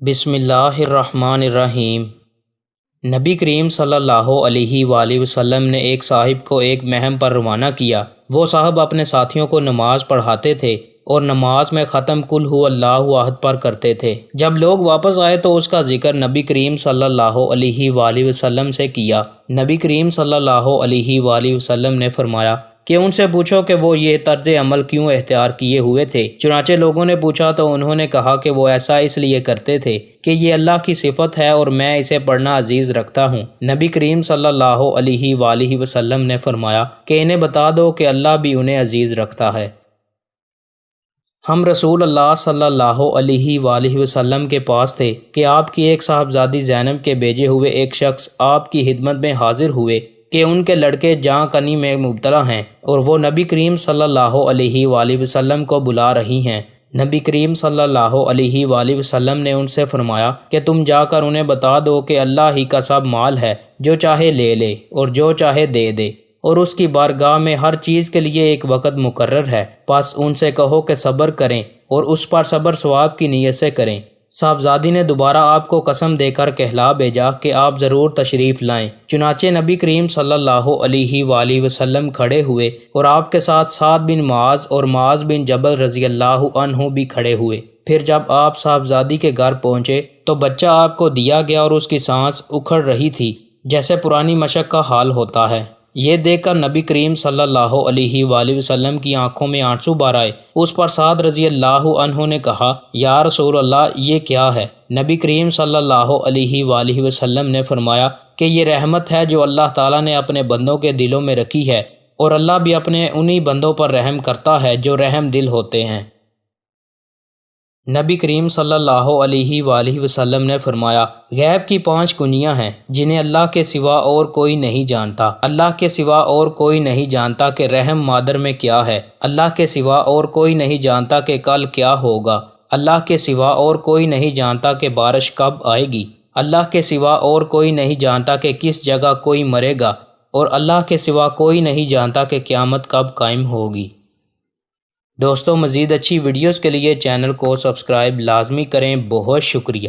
بسم اللہ الرحمن الرحیم۔ نبی کریم صلی اللہ علیہ وآلہ وسلم نے ایک صاحب کو ایک مہم پر روانہ کیا۔ وہ صاحب اپنے ساتھیوں کو نماز پڑھاتے تھے اور نماز میں ختم قل ھو اللہ احد پر کرتے تھے۔ جب لوگ واپس آئے تو اس کا ذکر نبی کریم صلی اللہ علیہ وآلہ وسلم سے کیا۔ نبی کریم صلی اللہ علیہ وآلہ وسلم نے فرمایا کہ ان سے پوچھو کہ وہ یہ طرز عمل کیوں اختیار کیے ہوئے تھے۔ چنانچہ لوگوں نے پوچھا تو انہوں نے کہا کہ وہ ایسا اس لیے کرتے تھے کہ یہ اللہ کی صفت ہے اور میں اسے پڑھنا عزیز رکھتا ہوں۔ نبی کریم صلی اللہ علیہ وآلہ وسلم نے فرمایا کہ انہیں بتا دو کہ اللہ بھی انہیں عزیز رکھتا ہے۔ ہم رسول اللہ صلی اللہ علیہ وآلہ وسلم کے پاس تھے کہ آپ کی ایک صاحبزادی زینب کے بھیجے ہوئے ایک شخص آپ کی خدمت میں حاضر ہوئے کہ ان کے لڑکے جاں کنی میں مبتلا ہیں اور وہ نبی کریم صلی اللہ علیہ وآلہ وسلم کو بلا رہی ہیں۔ نبی کریم صلی اللہ علیہ وآلہ وسلم نے ان سے فرمایا کہ تم جا کر انہیں بتا دو کہ اللہ ہی کا سب مال ہے، جو چاہے لے لے اور جو چاہے دے دے، اور اس کی بارگاہ میں ہر چیز کے لیے ایک وقت مقرر ہے۔ پس ان سے کہو کہ صبر کریں اور اس پر صبر ثواب کی نیت سے کریں۔ صاحبزادی نے دوبارہ آپ کو قسم دے کر کہلا بھیجا کہ آپ ضرور تشریف لائیں۔ چنانچہ نبی کریم صلی اللہ علیہ وآلہ وسلم کھڑے ہوئے اور آپ کے ساتھ سعد بن معاذ اور معاذ بن جبل رضی اللہ عنہ بھی کھڑے ہوئے۔ پھر جب آپ صاحبزادی کے گھر پہنچے تو بچہ آپ کو دیا گیا اور اس کی سانس اکھڑ رہی تھی جیسے پرانی مشق کا حال ہوتا ہے۔ یہ دیکھ کر نبی کریم صلی اللہ علیہ وآلہ وسلم کی آنکھوں میں آنسو بھر آئے۔ اس پر سعد رضی اللہ عنہ نے کہا، یا رسول اللہ یہ کیا ہے؟ نبی کریم صلی اللہ علیہ وآلہ وسلم نے فرمایا کہ یہ رحمت ہے جو اللہ تعالیٰ نے اپنے بندوں کے دلوں میں رکھی ہے، اور اللہ بھی اپنے انہی بندوں پر رحم کرتا ہے جو رحم دل ہوتے ہیں۔ نبی کریم صلی اللہ علیہ وآلہ وسلم نے فرمایا، غیب کی 5 کنجیاں ہیں جنہیں اللہ کے سوا اور کوئی نہیں جانتا۔ اللہ کے سوا اور کوئی نہیں جانتا کہ رحم مادر میں کیا ہے۔ اللہ کے سوا اور کوئی نہیں جانتا کہ کل کیا ہوگا۔ اللہ کے سوا اور کوئی نہیں جانتا کہ بارش کب آئے گی۔ اللہ کے سوا اور کوئی نہیں جانتا کہ کس جگہ کوئی مرے گا، اور اللہ کے سوا کوئی نہیں جانتا کہ قیامت کب قائم ہوگی۔ دوستو، مزید اچھی ویڈیوز کے لیے چینل کو سبسکرائب لازمی کریں۔ بہت شکریہ۔